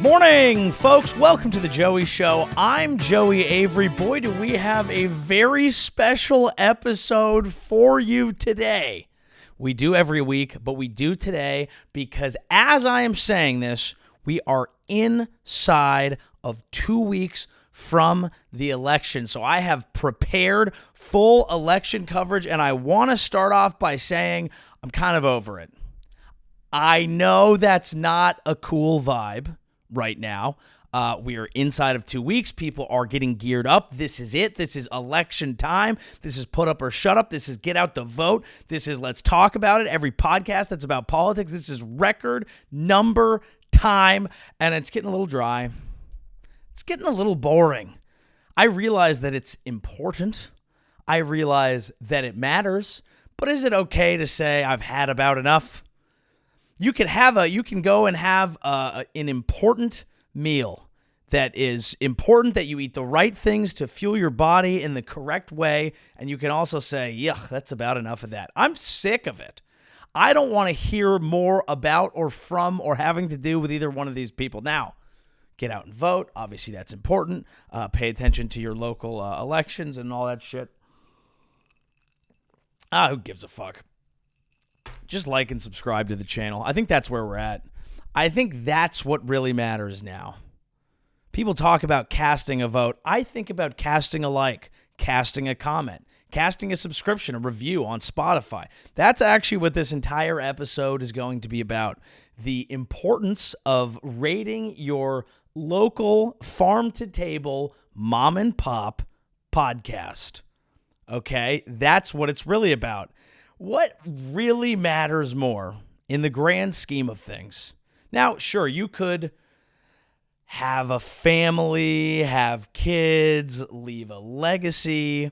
Morning, folks. Welcome to the Joey Show. I'm Joey Avery. Boy, do we have a very special episode for you today. We do every week, but we do today because as I am saying this, we are inside of 2 weeks from the election. So I have prepared full election coverage, and I want to start off by saying I'm kind of over it. I know that's not a cool vibe right now. We are inside of 2 weeks. People are getting geared up. This is it. This is election time. This is put up or shut up. This is get out the vote. This is let's talk about it. Every podcast that's about politics. This is record number time, and it's getting a little dry. It's getting a little boring. I realize that it's important. I realize that it matters. But is it okay to say I've had about enough? You can go and have an important meal that is important, that you eat the right things to fuel your body in the correct way, and you can also say, yuck, that's about enough of that. I'm sick of it. I don't want to hear more about or from or having to do with either one of these people. Now, get out and vote. Obviously, that's important. Pay attention to your local elections and all that shit. Who gives a fuck? Just like and subscribe to the channel. I think that's where we're at. I think that's what really matters now. People talk about casting a vote. I think about casting a like, casting a comment, casting a subscription, a review on Spotify. That's actually what this entire episode is going to be about. The importance of rating your local farm-to-table mom and pop podcast. Okay? That's what it's really about. What really matters more in the grand scheme of things? Now, sure, you could have a family, have kids, leave a legacy,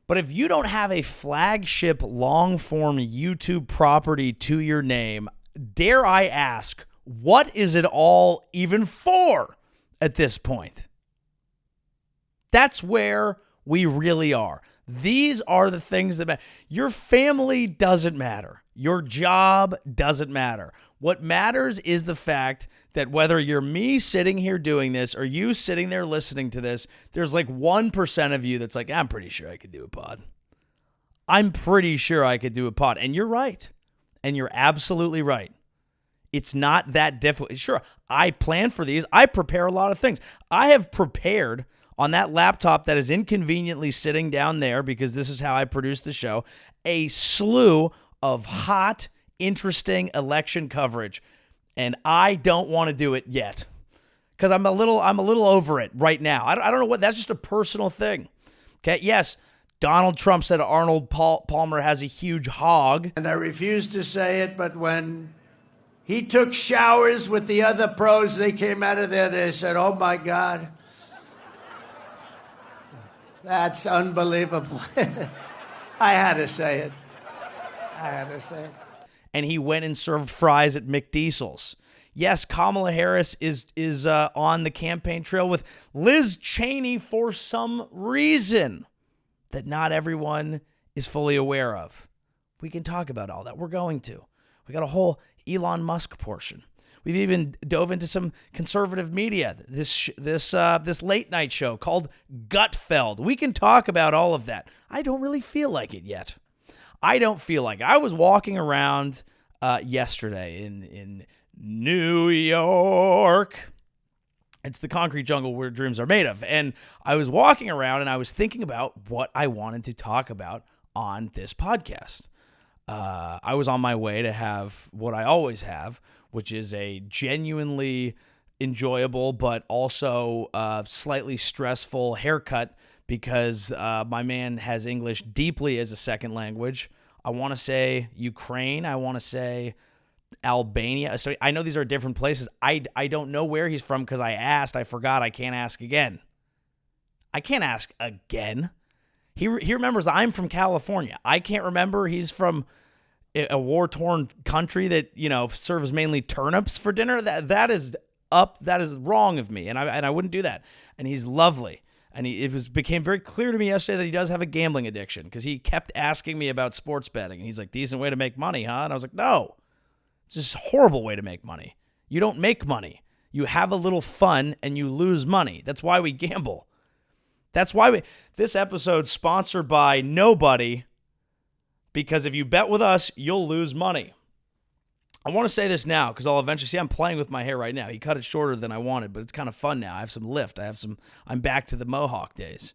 but if you don't have a flagship long-form YouTube property to your name, dare I ask, what is it all even for at this point? That's where we really are. These are the things that matter. Your family doesn't matter. Your job doesn't matter. What matters is the fact that whether you're me sitting here doing this or you sitting there listening to this, there's like 1% of you that's like, I'm pretty sure I could do a pod. I'm pretty sure I could do a pod. And you're right. And you're absolutely right. It's not that difficult. Sure, I plan for these. I prepare a lot of things. I have prepared on that laptop that is inconveniently sitting down there because this is how I produce the show, a slew of hot, interesting election coverage. And I don't want to do it yet because I'm a little over it right now. I don't know what, that's just a personal thing. Okay, yes, Donald Trump said Arnold Palmer has a huge hog. And I refuse to say it, but when he took showers with the other pros, they came out of there, they said, oh my God. That's unbelievable. I had to say it. And he went and served fries at McDonald's. Yes, Kamala Harris is on the campaign trail with Liz Cheney for some reason that not everyone is fully aware of. We can talk about all that. We're going to. We got a whole Elon Musk portion. We've even dove into some conservative media, this late night show called GUTFELD. We can talk about all of that. I don't really feel like it yet. I don't feel like it. I was walking around yesterday in New York. It's the concrete jungle where dreams are made of. And I was walking around and I was thinking about what I wanted to talk about on this podcast. I was on my way to have what I always have, which is a genuinely enjoyable but also slightly stressful haircut because my man has English deeply as a second language. I want to say Ukraine. I want to say Albania. So I know these are different places. I don't know where he's from because I asked. I forgot. I can't ask again. He remembers I'm from California. I can't remember he's from a war-torn country that, serves mainly turnips for dinner. That is wrong of me, and I wouldn't do that. And he's lovely. And became very clear to me yesterday that he does have a gambling addiction because he kept asking me about sports betting. And he's like, decent way to make money, huh? And I was like, no, it's just a horrible way to make money. You don't make money. You have a little fun and you lose money. That's why we gamble. That's why this episode's sponsored by nobody, because if you bet with us, you'll lose money. I want to say this now because I'll eventually see I'm playing with my hair right now. He cut it shorter than I wanted, but it's kind of fun now. I have some lift. I'm back to the mohawk days.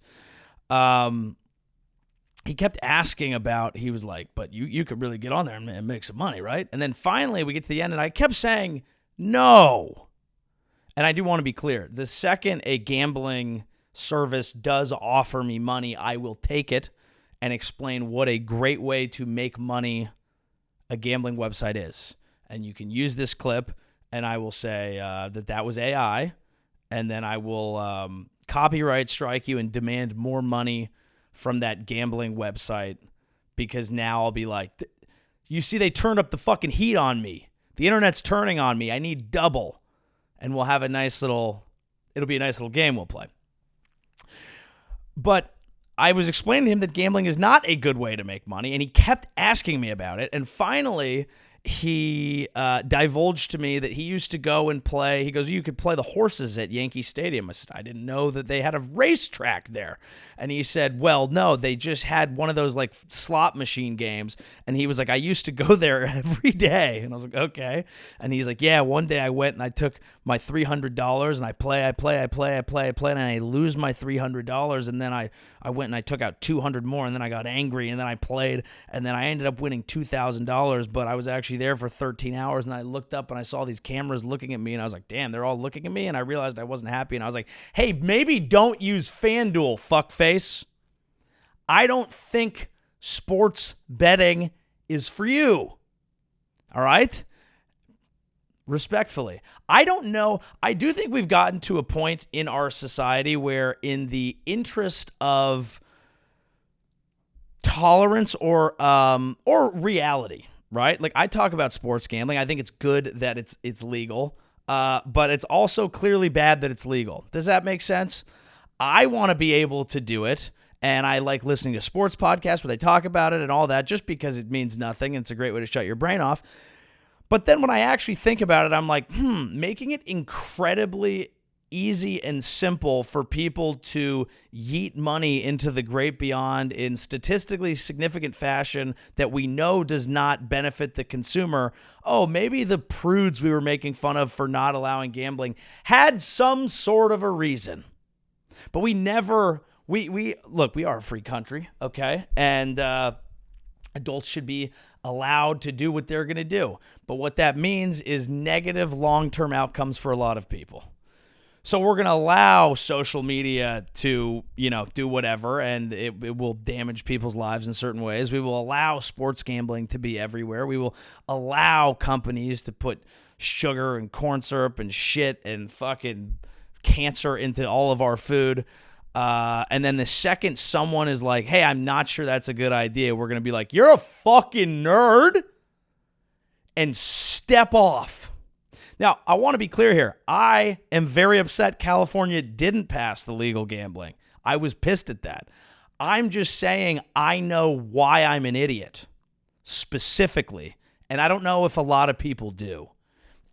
He kept asking about, he was like, but you could really get on there and make some money, right? And then finally we get to the end and I kept saying, no. And I do want to be clear. The second a gambling service does offer me money, I will take it and explain what a great way to make money a gambling website is. And you can use this clip, and I will say that was AI, and then I will copyright strike you and demand more money from that gambling website, because now I'll be like, you see, they turned up the fucking heat on me. The internet's turning on me. I need double. And we'll have it'll be a nice little game we'll play. But I was explaining to him that gambling is not a good way to make money, and he kept asking me about it. And finally, he divulged to me that he used to go and play. He goes, you could play the horses at Yankee Stadium. I said, I didn't know that they had a racetrack there. And he said, well, no, they just had one of those like slot machine games. And he was like, I used to go there every day. And I was like, okay. And he's like, yeah, one day I went and I took my $300 and I play, and I lose my $300. And then I went and I took out 200 more, and then I got angry, and then I played, and then I ended up winning $2,000, but I was actually there for 13 hours, and I looked up and I saw these cameras looking at me, and I was like, damn, they're all looking at me, and I realized I wasn't happy, and I was like, hey, maybe don't use FanDuel, fuckface. I don't think sports betting is for you. All right? Respectfully. I don't know. I do think we've gotten to a point in our society where, in the interest of tolerance or reality, right? Like, I talk about sports gambling. I think it's good that it's legal, but it's also clearly bad that it's legal. Does that make sense? I want to be able to do it, and I like listening to sports podcasts where they talk about it and all that, just because it means nothing and it's a great way to shut your brain off. But then when I actually think about it, I'm like, making it incredibly easy and simple for people to yeet money into the great beyond in statistically significant fashion that we know does not benefit the consumer. Oh, maybe the prudes we were making fun of for not allowing gambling had some sort of a reason. But we never, look, we are a free country, okay? And adults should be allowed to do what they're going to do. But what that means is negative long-term outcomes for a lot of people. So we're going to allow social media to, do whatever, and it will damage people's lives in certain ways. We will allow sports gambling to be everywhere. We will allow companies to put sugar and corn syrup and shit and fucking cancer into all of our food. And then the second someone is like, hey, I'm not sure that's a good idea, we're going to be like, you're a fucking nerd, and step off. Now, I want to be clear here. I am very upset California didn't pass the legal gambling. I was pissed at that. I'm just saying I know why I'm an idiot, specifically, and I don't know if a lot of people do.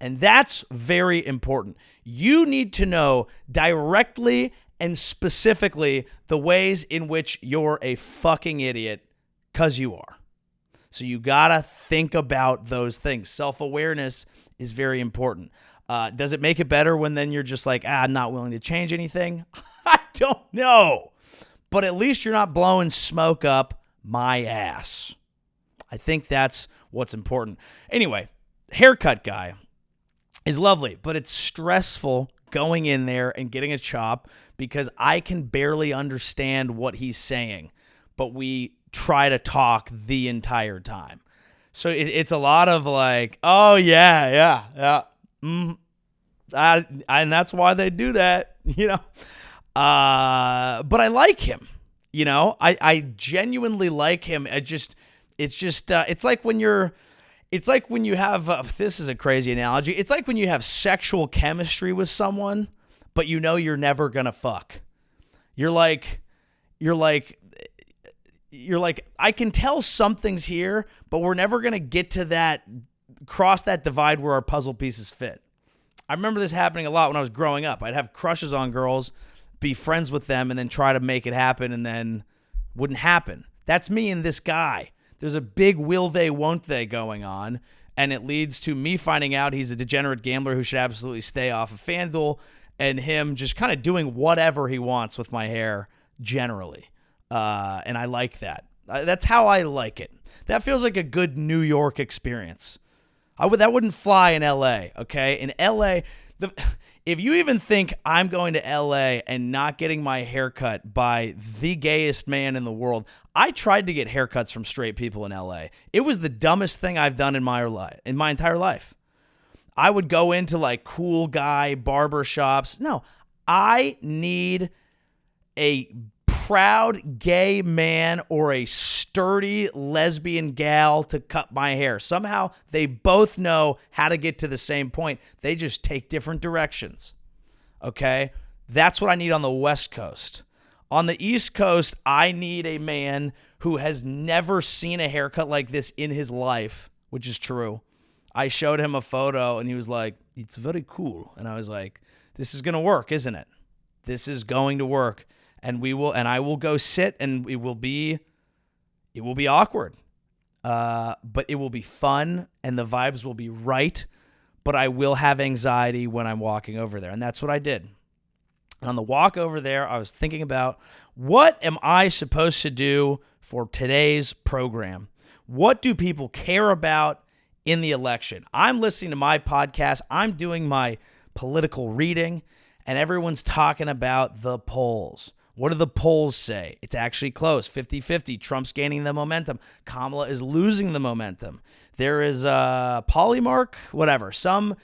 And that's very important. You need to know directly and specifically the ways in which you're a fucking idiot, because you are. So you gotta think about those things. Self-awareness is very important. Does it make it better when then you're just like, I'm not willing to change anything? I don't know. But at least you're not blowing smoke up my ass. I think that's what's important. Anyway, haircut guy is lovely, but it's stressful going in there and getting a chop because I can barely understand what he's saying, but we try to talk the entire time. So it's a lot of like, oh, yeah. And that's why they do that, But I like him, I genuinely like him. It's like when you have, this is a crazy analogy. It's like when you have sexual chemistry with someone, but you're never going to fuck. You're like, I can tell something's here, but we're never going to get to that, cross that divide where our puzzle pieces fit. I remember this happening a lot when I was growing up. I'd have crushes on girls, be friends with them, and then try to make it happen, and then wouldn't happen. That's me and this guy. There's a big will they, won't they going on, and it leads to me finding out he's a degenerate gambler who should absolutely stay off of FanDuel, and him just kind of doing whatever he wants with my hair generally. And I like that. That's how I like it. That feels like a good New York experience. That wouldn't fly in LA, okay? In LA, if you even think I'm going to LA and not getting my hair cut by the gayest man in the world, I tried to get haircuts from straight people in LA. It was the dumbest thing I've done in my entire life. I would go into like cool guy barber shops. No, I need a proud gay man or a sturdy lesbian gal to cut my hair. Somehow they both know how to get to the same point. They just take different directions. Okay? That's what I need on the West Coast. On the East Coast, I need a man who has never seen a haircut like this in his life, which is true. I showed him a photo and he was like, "It's very cool." And I was like, "This is going to work, isn't it? This is going to work." And I will go sit, and it will be awkward, but it will be fun, and the vibes will be right. But I will have anxiety when I'm walking over there, and that's what I did. And on the walk over there, I was thinking about, what am I supposed to do for today's program? What do people care about in the election? I'm listening to my podcast. I'm doing my political reading, and everyone's talking about the polls. What do the polls say? It's actually close, 50-50. Trump's gaining the momentum. Kamala is losing the momentum. There is Polymark, whatever. Some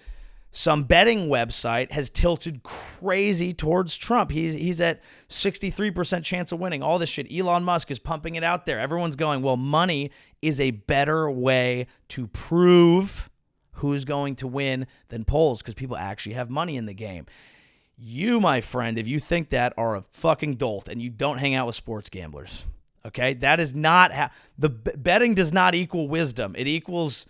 betting website has tilted crazy towards Trump. He's at 63% chance of winning. All this shit. Elon Musk is pumping it out there. Everyone's going, well, money is a better way to prove who's going to win than polls because people actually have money in the game. You, my friend, if you think that, are a fucking dolt, and you don't hang out with sports gamblers. Okay? That is not how the betting does not equal wisdom. It equals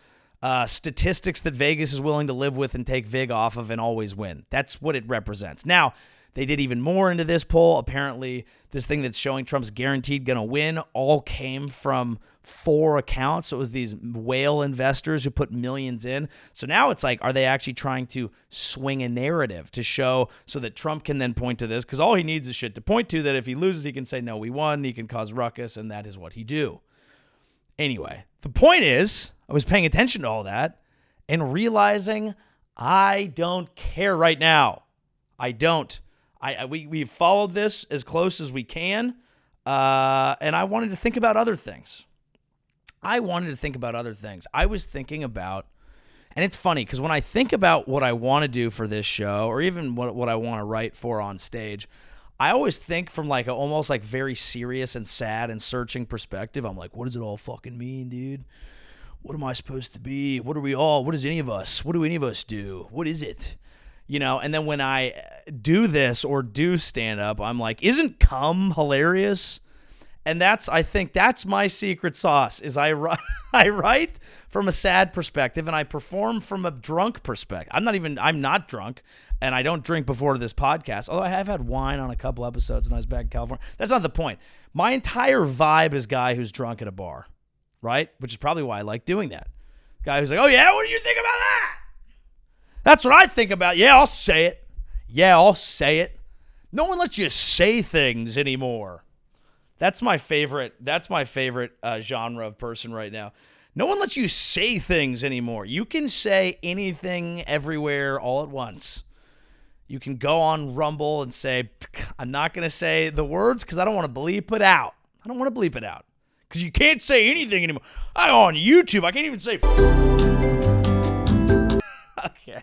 statistics that Vegas is willing to live with and take vig off of and always win. That's what it represents. Now, they did even more into this poll. Apparently, this thing that's showing Trump's guaranteed going to win all came from 4 accounts. So it was these whale investors who put millions in. So now it's like, are they actually trying to swing a narrative to show so that Trump can then point to this? Because all he needs is shit to point to that if he loses, he can say, no, we won. He can cause ruckus, and that is what he do. Anyway, the point is, I was paying attention to all that and realizing I don't care right now. I don't. We followed this as close as we can, and I wanted to think about other things. I was thinking about, and it's funny because when I think about what I want to do for this show, or even what I want to write for on stage, I always think from like a almost like very serious and sad and searching perspective. I'm like, what does it all fucking mean, dude? What am I supposed to be? What is any of us? What do any of us do? What is it? You know, and then when I do this or do stand up, I'm like, isn't cum hilarious? And I think that's my secret sauce is I write from a sad perspective and I perform from a drunk perspective. I'm not drunk and I don't drink before this podcast. Although I have had wine on a couple episodes when I was back in California. That's not the point. My entire vibe is guy who's drunk at a bar, right? Which is probably why I like doing that. Guy who's like, oh yeah, what do you think about that? That's what I think about. Yeah, I'll say it. No one lets you say things anymore. That's my favorite genre of person right now. No one lets you say things anymore. You can say anything everywhere all at once. You can go on Rumble and say, I'm not going to say the words because I don't want to bleep it out. Because you can't say anything anymore. I go on YouTube. I can't even say... Okay.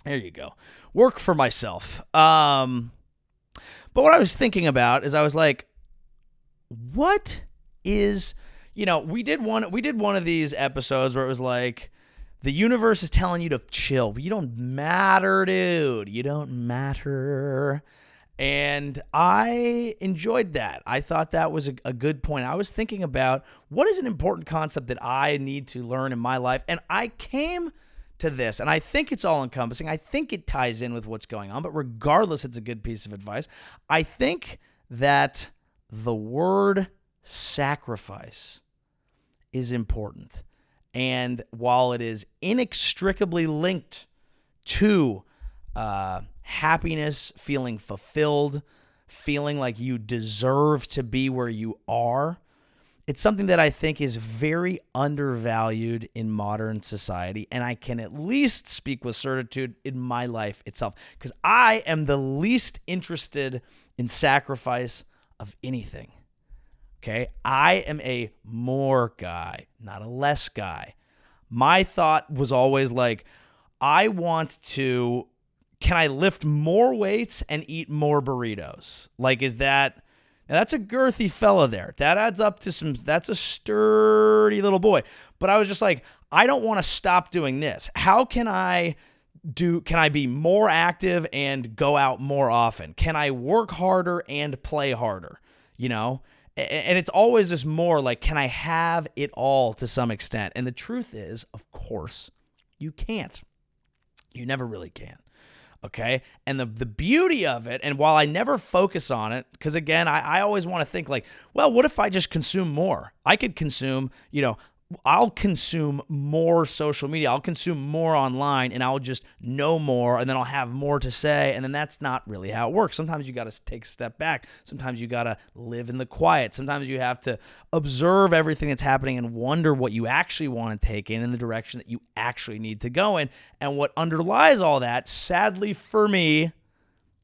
There you go. Work for myself. But what I was thinking about is I was like, what is, we did one of these episodes where it was like, the universe is telling you to chill. You don't matter, dude. You don't matter. And I enjoyed that. I thought that was a good point. I was thinking about what is an important concept that I need to learn in my life. And I came to this, and I think it's all encompassing. I think it ties in with what's going on, but regardless, it's a good piece of advice. I think that the word sacrifice is important. And while it is inextricably linked to happiness, feeling fulfilled, feeling like you deserve to be where you are, it's something that I think is very undervalued in modern society, and I can at least speak with certitude in my life itself, because I am the least interested in sacrifice of anything, okay? I am a more guy, not a less guy. My thought was always like, can I lift more weights and eat more burritos? Like, now that's a girthy fella there. That adds up to that's a sturdy little boy. But I was just like, I don't want to stop doing this. How can I be more active and go out more often? Can I work harder and play harder? You know? And it's always just more like, can I have it all to some extent? And the truth is, of course, you can't. You never really can. Okay. And the beauty of it, and while I never focus on it, because again, I always want to think like, well, what if I just consume more? I could consume, I'll consume more social media. I'll consume more online, and I'll just know more, and then I'll have more to say. And then that's not really how it works. Sometimes you got to take a step back. Sometimes you got to live in the quiet. Sometimes you have to observe everything that's happening and wonder what you actually want to take in the direction that you actually need to go in. And what underlies all that, sadly for me,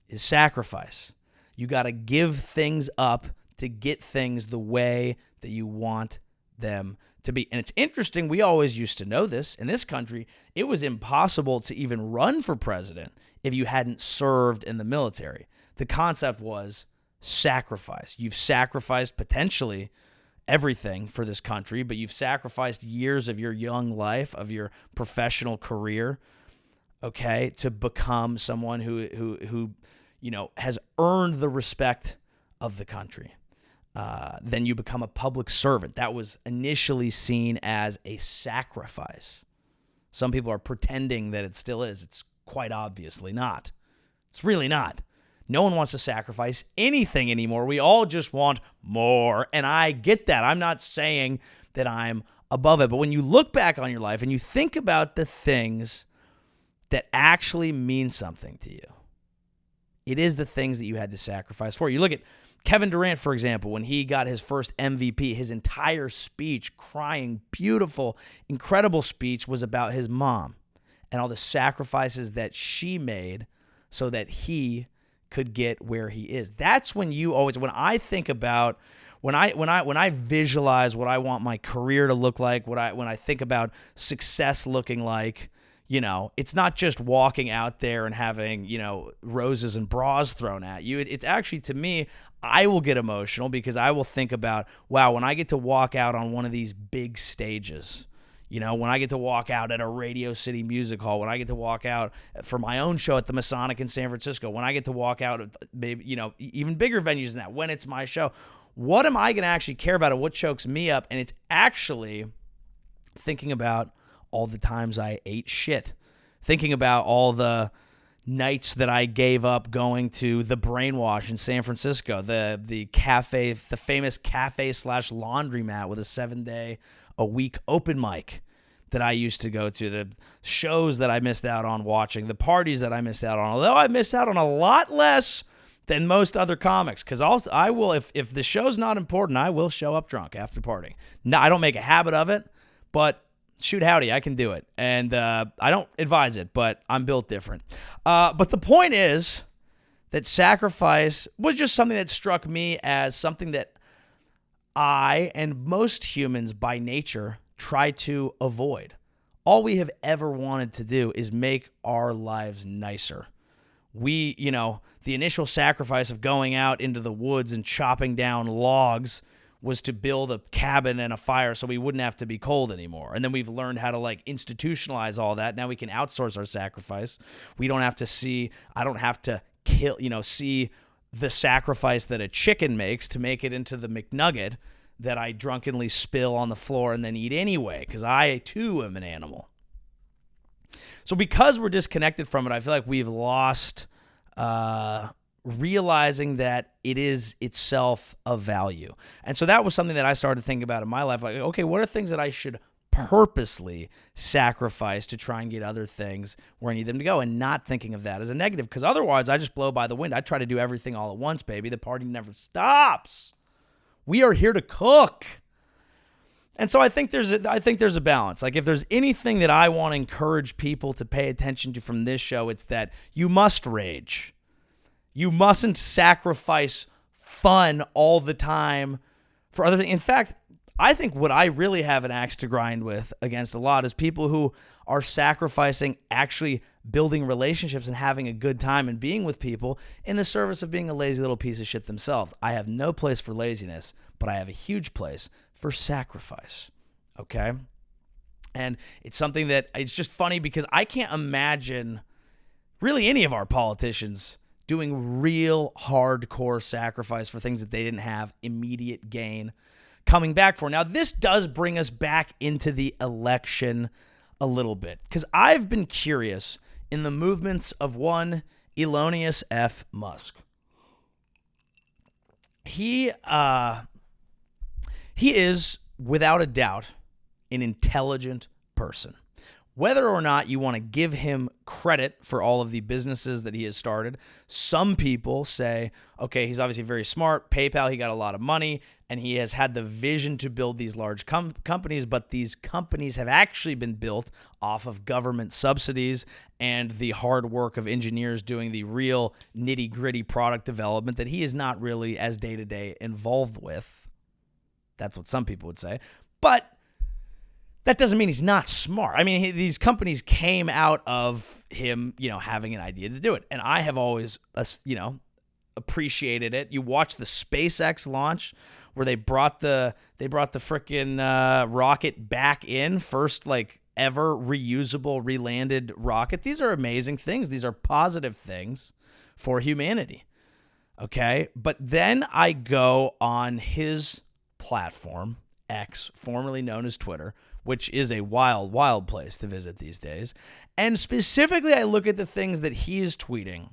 is sacrifice. You got to give things up to get things the way that you want them to be. And it's interesting, we always used to know this. In this country, it was impossible to even run for president if you hadn't served in the military. The concept was sacrifice. You've sacrificed potentially everything for this country, but you've sacrificed years of your young life, of your professional career, okay, to become someone who has earned the respect of the country. Then you become a public servant. That was initially seen as a sacrifice. Some people are pretending that it still is. It's quite obviously not. It's really not. No one wants to sacrifice anything anymore. We all just want more. And I get that. I'm not saying that I'm above it. But when you look back on your life and you think about the things that actually mean something to you, it is the things that you had to sacrifice for. You look at Kevin Durant, for example, when he got his first MVP, his entire speech, crying, beautiful, incredible speech, was about his mom and all the sacrifices that she made so that he could get where he is. That's when when I think about, when I visualize what I want my career to look like, when I think about success looking like, it's not just walking out there and having, roses and bras thrown at you. It's actually, to me, I will get emotional because I will think about, wow, when I get to walk out on one of these big stages, when I get to walk out at a Radio City Music Hall, when I get to walk out for my own show at the Masonic in San Francisco, when I get to walk out at maybe, even bigger venues than that, when it's my show, what am I going to actually care about and what chokes me up? And it's actually thinking about all the times I ate shit, thinking about all the nights that I gave up going to the Brainwash in San Francisco, the cafe, the famous cafe/laundromat with a 7-day-a-week open mic that I used to go to, the shows that I missed out on watching, the parties that I missed out on, although I missed out on a lot less than most other comics, because I will, if the show's not important, I will show up drunk after partying. No, I don't make a habit of it, but shoot howdy, I can do it. And I don't advise it, but I'm built different. But the point is that sacrifice was just something that struck me as something that I and most humans by nature try to avoid. All we have ever wanted to do is make our lives nicer. The initial sacrifice of going out into the woods and chopping down logs was to build a cabin and a fire so we wouldn't have to be cold anymore. And then we've learned how to institutionalize all that. Now we can outsource our sacrifice. I don't have to see the sacrifice that a chicken makes to make it into the McNugget that I drunkenly spill on the floor and then eat anyway, because I too am an animal. So because we're disconnected from it, I feel like we've lost realizing that it is itself of value. And so that was something that I started thinking about in my life. Like, okay, what are things that I should purposely sacrifice to try and get other things where I need them to go, and not thinking of that as a negative, because otherwise I just blow by the wind. I try to do everything all at once, baby. The party never stops. We are here to cook. And so I think there's a balance. Like, if there's anything that I want to encourage people to pay attention to from this show, it's that you must rage. You mustn't sacrifice fun all the time for other things. In fact, I think what I really have an axe to grind with against a lot is people who are sacrificing actually building relationships and having a good time and being with people in the service of being a lazy little piece of shit themselves. I have no place for laziness, but I have a huge place for sacrifice, okay? And it's something that it's just funny because I can't imagine really any of our politicians doing real hardcore sacrifice for things that they didn't have immediate gain coming back for. Now, this does bring us back into the election a little bit, because I've been curious in the movements of one Elon Musk. He is, without a doubt, an intelligent person. Whether or not you want to give him credit for all of the businesses that he has started, some people say, okay, he's obviously very smart. PayPal, he got a lot of money, and he has had the vision to build these large companies, but these companies have actually been built off of government subsidies and the hard work of engineers doing the real nitty-gritty product development that he is not really as day-to-day involved with. That's what some people would say. But that doesn't mean he's not smart. I mean, these companies came out of him, having an idea to do it. And I have always, appreciated it. You watch the SpaceX launch where they brought the frickin' rocket back in, first ever reusable relanded rocket. These are amazing things. These are positive things for humanity. Okay? But then I go on his platform, X, formerly known as Twitter, which is a wild, wild place to visit these days. And specifically, I look at the things that he's tweeting,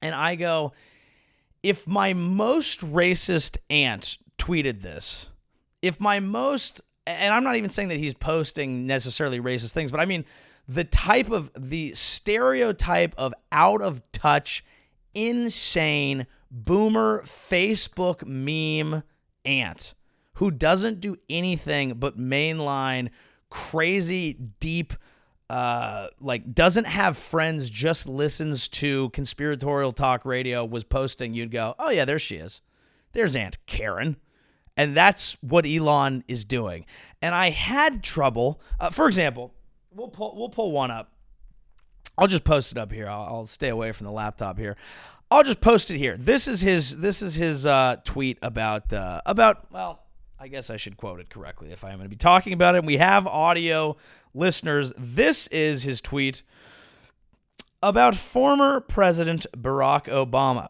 and I go, if my most racist aunt tweeted this, and I'm not even saying that he's posting necessarily racist things, but I mean the stereotype of out of touch, insane, boomer Facebook meme aunt who doesn't do anything but mainline crazy, deep, doesn't have friends, just listens to conspiratorial talk radio, was posting, you'd go, oh yeah, there she is. There's Aunt Karen. And that's what Elon is doing. And I had trouble, for example, we'll pull one up. I'll just post it up here. I'll stay away from the laptop here. I'll just post it here. This is his tweet about well, I guess I should quote it correctly if I am going to be talking about it. We have audio listeners. This is his tweet about former President Barack Obama.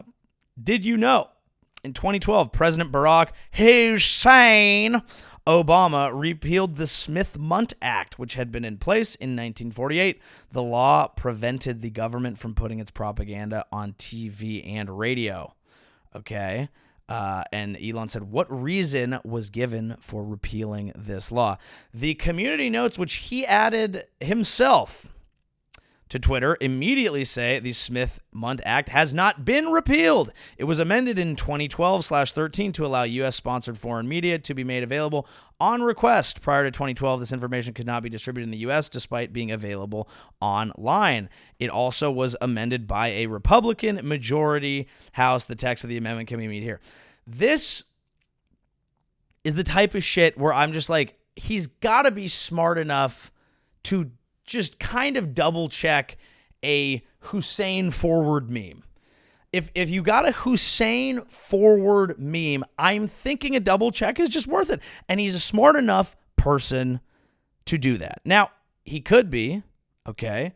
Did you know in 2012, President Barack Hussein Obama repealed the Smith-Mundt Act, which had been in place in 1948. The law prevented the government from putting its propaganda on TV and radio. Okay. And Elon said, what reason was given for repealing this law? The community notes, which he added himself to Twitter, immediately say the Smith-Mundt Act has not been repealed. It was amended in 2012/13 to allow U.S.-sponsored foreign media to be made available on request. Prior to 2012, this information could not be distributed in the U.S. despite being available online. It also was amended by a Republican majority House. The text of the amendment can be made here. This is the type of shit where I'm just like, he's got to be smart enough to just kind of double check a Hussein forward meme. If you got a Hussein forward meme, I'm thinking a double check is just worth it. And he's a smart enough person to do that. Now, he could be, okay,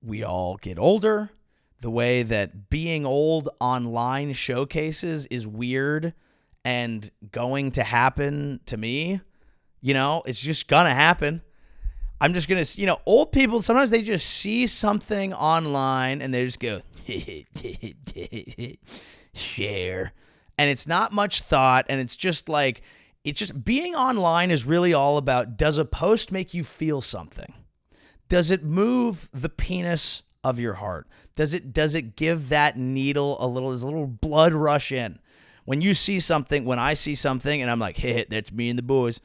we all get older. The way that being old online showcases is weird and going to happen to me, it's just gonna happen. I'm just going to, old people, sometimes they just see something online and they just go, share. And it's not much thought. And it's just being online is really all about, does a post make you feel something? Does it move the penis of your heart? Does it give that needle there's a little blood rush in? When you see something, when I see something and I'm like, hey, that's me and the boys,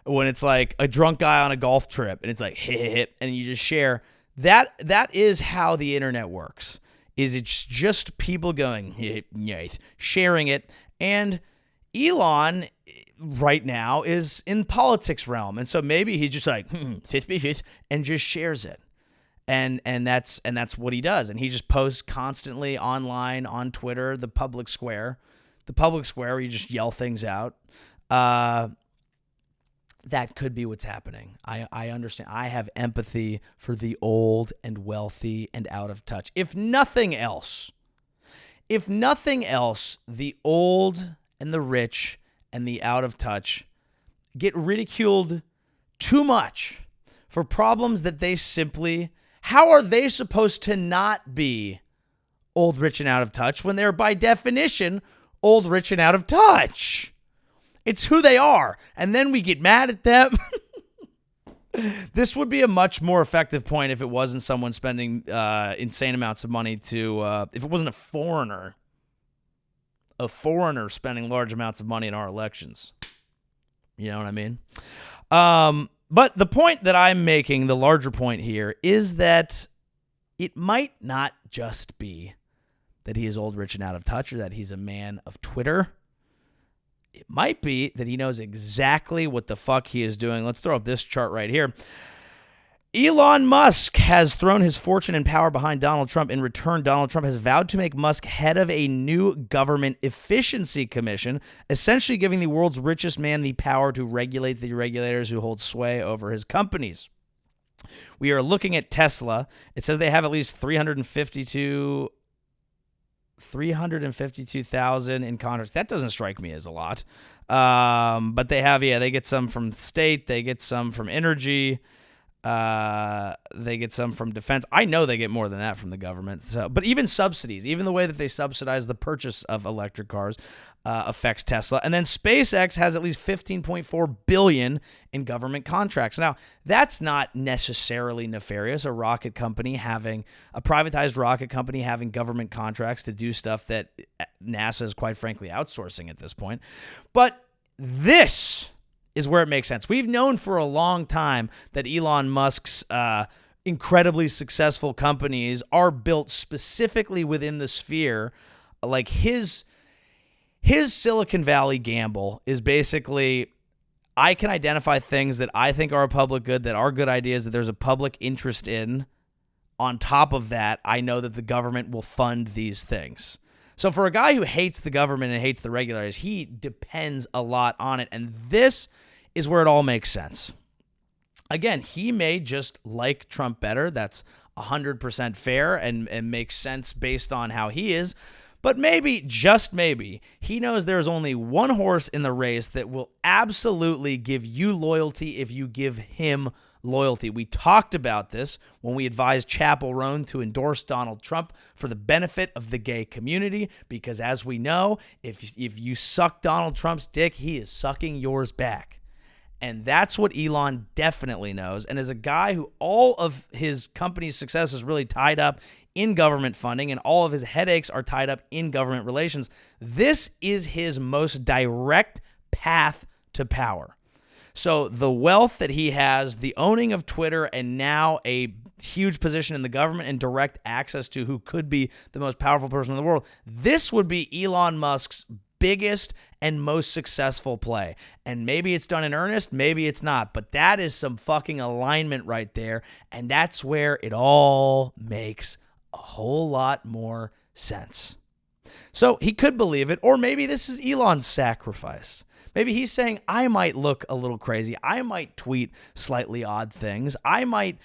when it's like a drunk guy on a golf trip and it's like, hey, and you just share, that is how the internet works. It's just people going, hey, sharing it. And Elon right now is in politics realm. And so maybe he's just like, and just shares it. And that's what he does. And he just posts constantly online on Twitter, the public square where you just yell things out. That could be what's happening. I understand. I have empathy for the old and wealthy and out of touch. If nothing else, the old and the rich and the out of touch get ridiculed too much for problems that they simply, how are they supposed to not be old, rich, and out of touch when they're by definition old, rich, and out of touch? It's who they are. And then we get mad at them. This would be a much more effective point if it wasn't someone spending insane amounts of money if it wasn't a foreigner spending large amounts of money in our elections. You know what I mean? But the point that I'm making, the larger point here, is that it might not just be that he is old, rich, and out of touch, or that he's a man of Twitter. It might be that he knows exactly what the fuck he is doing. Let's throw up this chart right here. Elon Musk has thrown his fortune and power behind Donald Trump. In return, Donald Trump has vowed to make Musk head of a new government efficiency commission, essentially giving the world's richest man the power to regulate the regulators who hold sway over his companies. We are looking at Tesla. It says they have at least 352,000 in contracts. That doesn't strike me as a lot. But they get some from state. They get some from energy. They get some from defense. I know they get more than that from the government. So, but even subsidies, even the way that they subsidize the purchase of electric cars affects Tesla. And then SpaceX has at least $15.4 billion in government contracts. Now, that's not necessarily nefarious. A privatized rocket company having government contracts to do stuff that NASA is quite frankly outsourcing at this point. But this is where it makes sense. We've known for a long time that Elon Musk's incredibly successful companies are built specifically within the sphere. Like his Silicon Valley gamble is basically, I can identify things that I think are a public good, that are good ideas, that there's a public interest in. On top of that, I know that the government will fund these things. So for a guy who hates the government and hates the regulators, he depends a lot on it. And this is where it all makes sense. Again, he may just like Trump better. That's 100% fair and makes sense based on how he is. But maybe, just maybe, he knows there's only one horse in the race that will absolutely give you loyalty if you give him loyalty. We talked about this when we advised Chappell Roan to endorse Donald Trump for the benefit of the gay community, because as we know, if you suck Donald Trump's dick, he is sucking yours back. And that's what Elon definitely knows. And as a guy who all of his company's success is really tied up in government funding and all of his headaches are tied up in government relations, this is his most direct path to power. So the wealth that he has, the owning of Twitter, and now a huge position in the government and direct access to who could be the most powerful person in the world, this would be Elon Musk's biggest and most successful play. And maybe it's done in earnest, maybe it's not, but that is some fucking alignment right there, and that's where it all makes a whole lot more sense. So he could believe it, or maybe this is Elon's sacrifice. Maybe he's saying, I might look a little crazy. I might tweet slightly odd things. I might,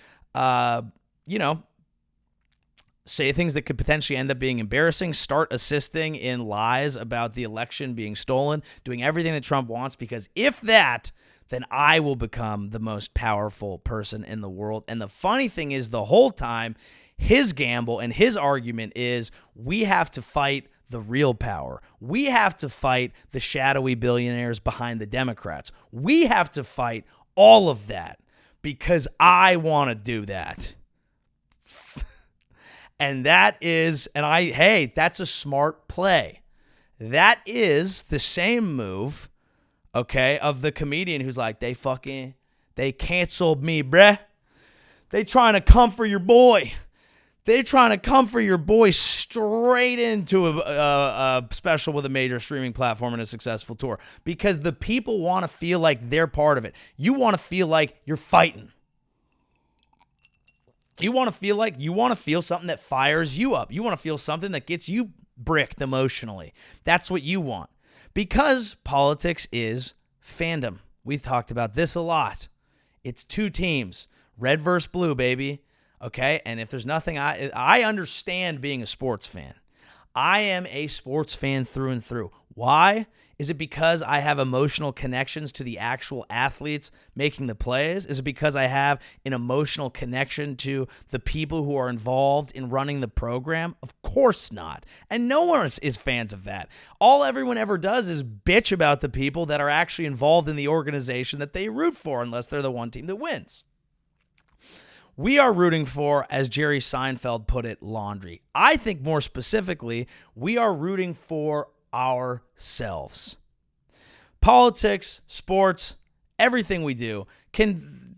say things that could potentially end up being embarrassing, start assisting in lies about the election being stolen, doing everything that Trump wants, because if that, then I will become the most powerful person in the world. And the funny thing is, the whole time, his gamble and his argument is we have to fight the real power. We have to fight the shadowy billionaires behind the Democrats. We have to fight all of that because I want to do that. And that's a smart play. That is the same move, okay, of the comedian who's like, they canceled me, bruh. They trying to come for your boy. They're trying to come for your boy straight into a special with a major streaming platform and a successful tour because the people want to feel like they're part of it. You want to feel like you're fighting. You want to feel something that fires you up. You want to feel something that gets you bricked emotionally. That's what you want because politics is fandom. We've talked about this a lot. It's two teams, red versus blue, baby. Okay, and if there's nothing, I understand being a sports fan. I am a sports fan through and through. Why? Is it because I have emotional connections to the actual athletes making the plays? Is it because I have an emotional connection to the people who are involved in running the program? Of course not. And no one is fans of that. All everyone ever does is bitch about the people that are actually involved in the organization that they root for, unless they're the one team that wins. We are rooting for, as Jerry Seinfeld put it, laundry. I think more specifically, we are rooting for ourselves. Politics, sports, everything we do can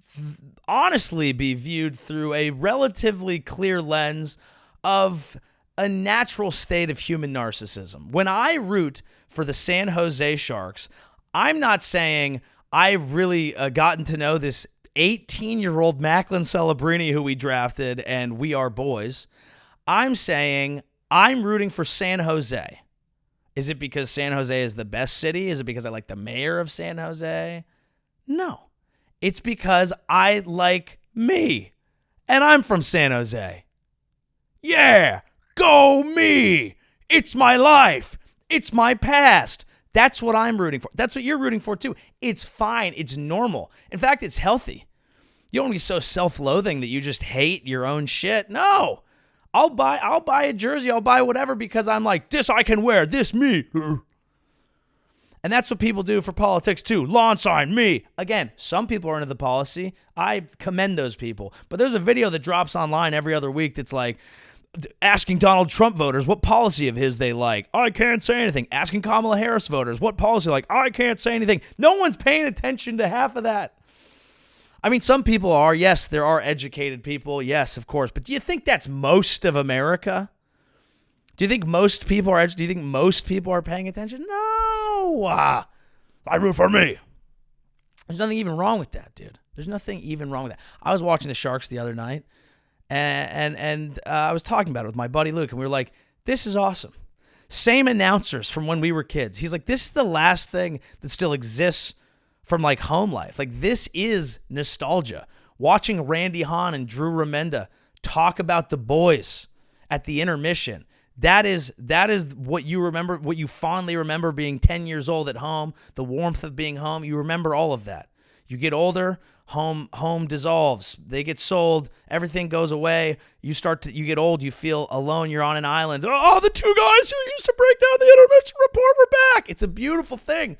honestly be viewed through a relatively clear lens of a natural state of human narcissism. When I root for the San Jose Sharks, I'm not saying I've really gotten to know this 18-year-old Macklin Celebrini who we drafted and we are boys. I'm saying I'm rooting for San Jose. Is it because San Jose is the best city? Is it because I like the mayor of San Jose? No. It's because I like me. And I'm from San Jose. Yeah, go me. It's my life. It's my past. That's what I'm rooting for. That's what you're rooting for too. It's fine. It's normal. In fact, it's healthy. You don't be so self-loathing that you just hate your own shit. No. I'll buy a jersey. I'll buy whatever because I'm like, this I can wear. This me. And that's what people do for politics too. Lawn sign, me. Again, some people are into the policy. I commend those people. But there's a video that drops online every other week that's like, asking Donald Trump voters what policy of his they like. I can't say anything. Asking Kamala Harris voters what policy like. I can't say anything. No one's paying attention to half of that. I mean, some people are. Yes, there are educated people. Yes, of course. But do you think that's most of America? Do you think most people are? Do you think most people are paying attention? No. I root for me. There's nothing even wrong with that, dude. There's nothing even wrong with that. I was watching the Sharks the other night. And I was talking about it with my buddy Luke, and we were like, this is awesome. Same announcers from when we were kids. He's like, this is the last thing that still exists from like home life. Like, this is nostalgia. Watching Randy Hahn and Drew Remenda talk about the boys at the intermission. That is what you remember, what you fondly remember being 10 years old at home, the warmth of being home. You remember all of that. You get older, home dissolves. They get sold. Everything goes away. You get old. You feel alone. You're on an island. Oh, the two guys who used to break down the intermission report were back. It's a beautiful thing.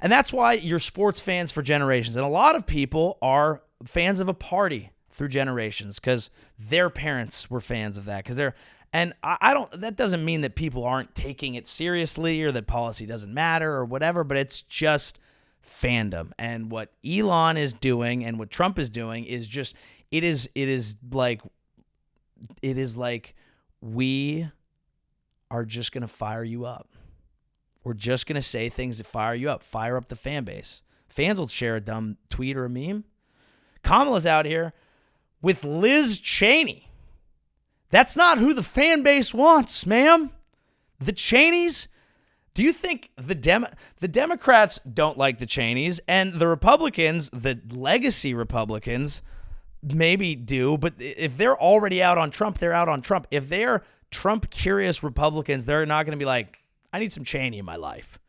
And that's why you're sports fans for generations. And a lot of people are fans of a party through generations because their parents were fans of that. That doesn't mean that people aren't taking it seriously or that policy doesn't matter or whatever, but it's just fandom. And what Elon is doing and what Trump is doing is just, it is like we are just going to fire you up. We're just going to say things that fire you up, fire up the fan base. Fans will share a dumb tweet or a meme. Kamala's out here with Liz Cheney. That's not who the fan base wants, ma'am. The Cheneys. Do you think the Democrats don't like the Cheneys, and the Republicans, the legacy Republicans, maybe do, but if they're already out on Trump, they're out on Trump. If they're Trump-curious Republicans, they're not going to be like, I need some Cheney in my life.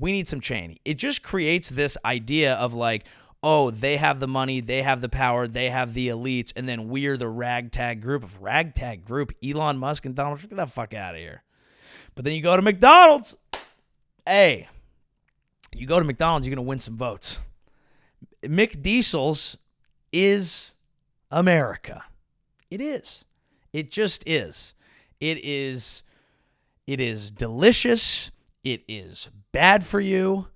we need some Cheney. It just creates this idea of like, oh, they have the money, they have the power, they have the elites, and then we're the ragtag group. Elon Musk and Donald Trump, get the fuck out of here. But then you go to McDonald's. Hey, you go to McDonald's, you're going to win some votes. McDiesels is America. It is. It just is. It is delicious. It is bad for you.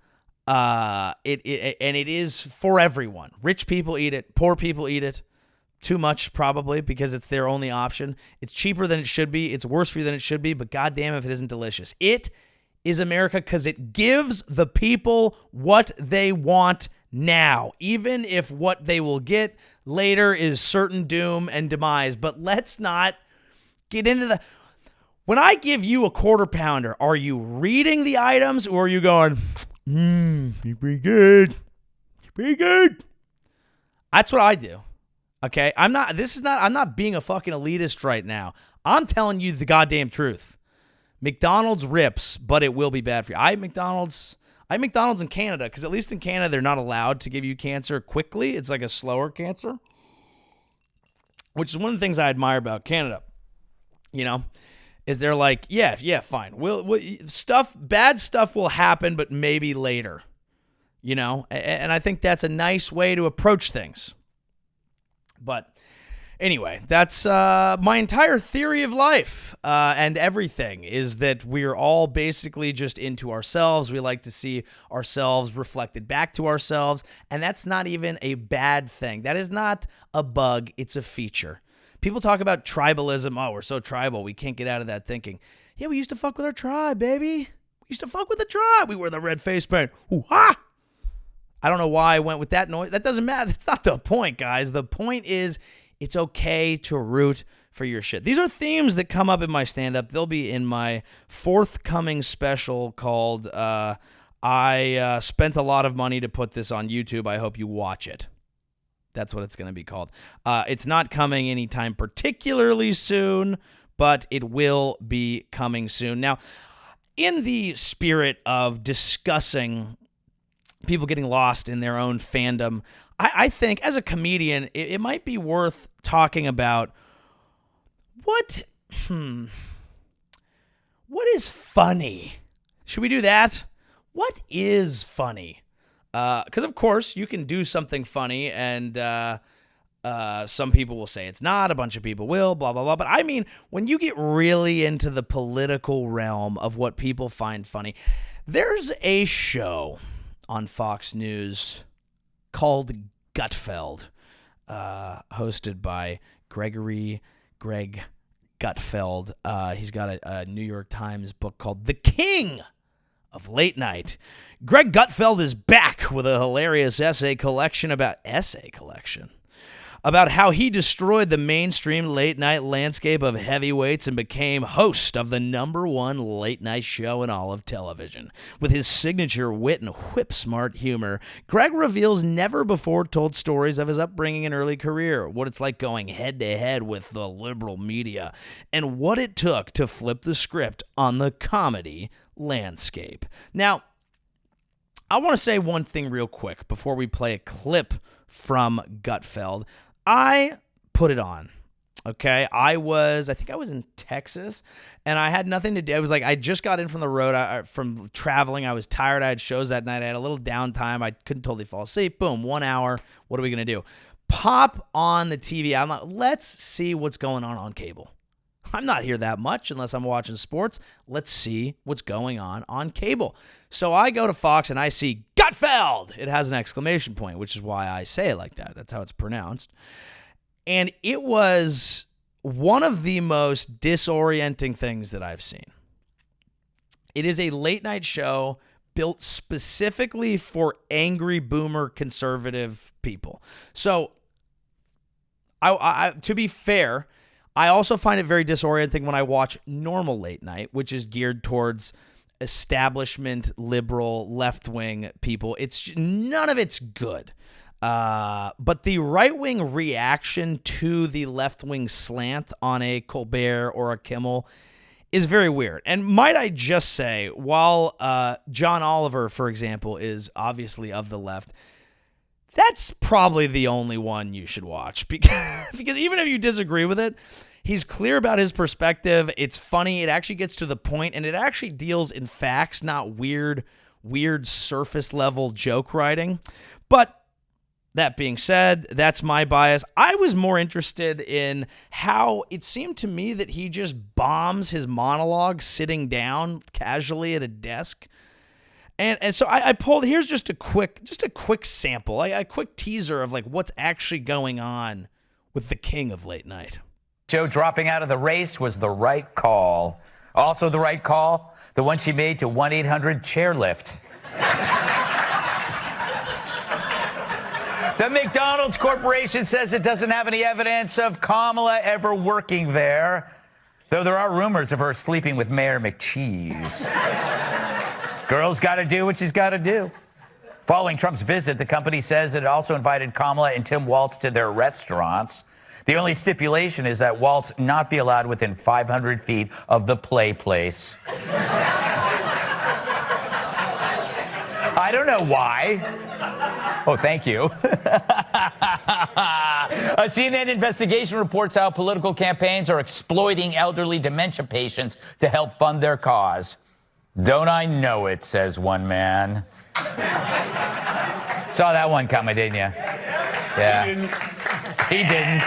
And it is for everyone. Rich people eat it. Poor people eat it. Too much, probably, because it's their only option. It's cheaper than it should be. It's worse for you than it should be, but goddamn if it isn't delicious. It is America because it gives the people what they want now, even if what they will get later is certain doom and demise. But let's not get into the... When I give you a quarter pounder, are you reading the items or are you going, you're pretty good. You're pretty good. That's what I do. Okay? I'm not being a fucking elitist right now. I'm telling you the goddamn truth. McDonald's rips, but it will be bad for you. I have McDonald's in Canada, because at least in Canada, they're not allowed to give you cancer quickly. It's like a slower cancer, which is one of the things I admire about Canada, is they're like, yeah, fine. Bad stuff will happen, but maybe later, and I think that's a nice way to approach things. But anyway, that's my entire theory of life and everything is that we're all basically just into ourselves. We like to see ourselves reflected back to ourselves, and that's not even a bad thing. That is not a bug. It's a feature. People talk about tribalism. Oh, we're so tribal. We can't get out of that thinking. Yeah, we used to fuck with our tribe, baby. We used to fuck with the tribe. We wore the red face paint. Hoo-ha! I don't know why I went with that noise. That doesn't matter. That's not the point, guys. The point is it's okay to root for your shit. These are themes that come up in my stand-up. They'll be in my forthcoming special called I Spent a Lot of Money to Put This on YouTube. I hope you watch it. That's what it's going to be called. It's not coming anytime particularly soon, but it will be coming soon. Now, in the spirit of discussing people getting lost in their own fandom, I think as a comedian, it might be worth talking about what is funny. Should we do that? What is funny? Because, of course, you can do something funny, and some people will say it's not. A bunch of people will, blah, blah, blah. But, I mean, when you get really into the political realm of what people find funny, there's a show on Fox News called GUTFELD, hosted by Greg GUTFELD. He's got a New York Times book called The King of Late Night. Greg GUTFELD is back with a hilarious essay collection about how he destroyed the mainstream late night landscape of heavyweights and became host of the #1 late night show in all of television. With his signature wit and whip-smart humor, Greg reveals never-before-told stories of his upbringing and early career, what it's like going head-to-head with the liberal media, and what it took to flip the script on the comedy landscape. Now, I want to say one thing real quick before we play a clip from GUTFELD. I put it on, okay? I think I was in Texas, and I had nothing to do. It was like I just got in from the road, from traveling. I was tired. I had shows that night. I had a little downtime. I couldn't totally fall asleep. Boom, 1 hour. What are we going to do? Pop on the TV. I'm like, let's see what's going on cable. I'm not here that much unless I'm watching sports. Let's see what's going on cable. So I go to Fox and I see GUTFELD. It has an exclamation point, which is why I say it like that. That's how it's pronounced. And it was one of the most disorienting things that I've seen. It is a late night show built specifically for angry boomer conservative people. So I to be fair, I also find it very disorienting when I watch normal late night, which is geared towards establishment, liberal, left-wing people. None of it's good. But the right-wing reaction to the left-wing slant on a Colbert or a Kimmel is very weird. And might I just say, while John Oliver, for example, is obviously of the left, that's probably the only one you should watch because even if you disagree with it, he's clear about his perspective. It's funny. It actually gets to the point, and it actually deals in facts, not weird surface level joke writing. But that being said, that's my bias. I was more interested in how it seemed to me that he just bombs his monologue sitting down casually at a desk. And so I pulled, here's just a quick sample, a quick teaser of like what's actually going on with the king of late night. Joe dropping out of the race was the right call. Also the right call, the one she made to 1-800-CHAIRLIFT. The McDonald's Corporation says it doesn't have any evidence of Kamala ever working there, though there are rumors of her sleeping with Mayor McCheese. Girl's got to do what she's got to do. Following Trump's visit, the company says it also invited Kamala and Tim Walz to their restaurants. The only stipulation is that Walz not be allowed within 500 feet of the play place. I don't know why. Oh, thank you. A CNN investigation reports how political campaigns are exploiting elderly dementia patients to help fund their cause. Don't I know it, says one man. Saw that one coming, didn't you? Yeah. He didn't.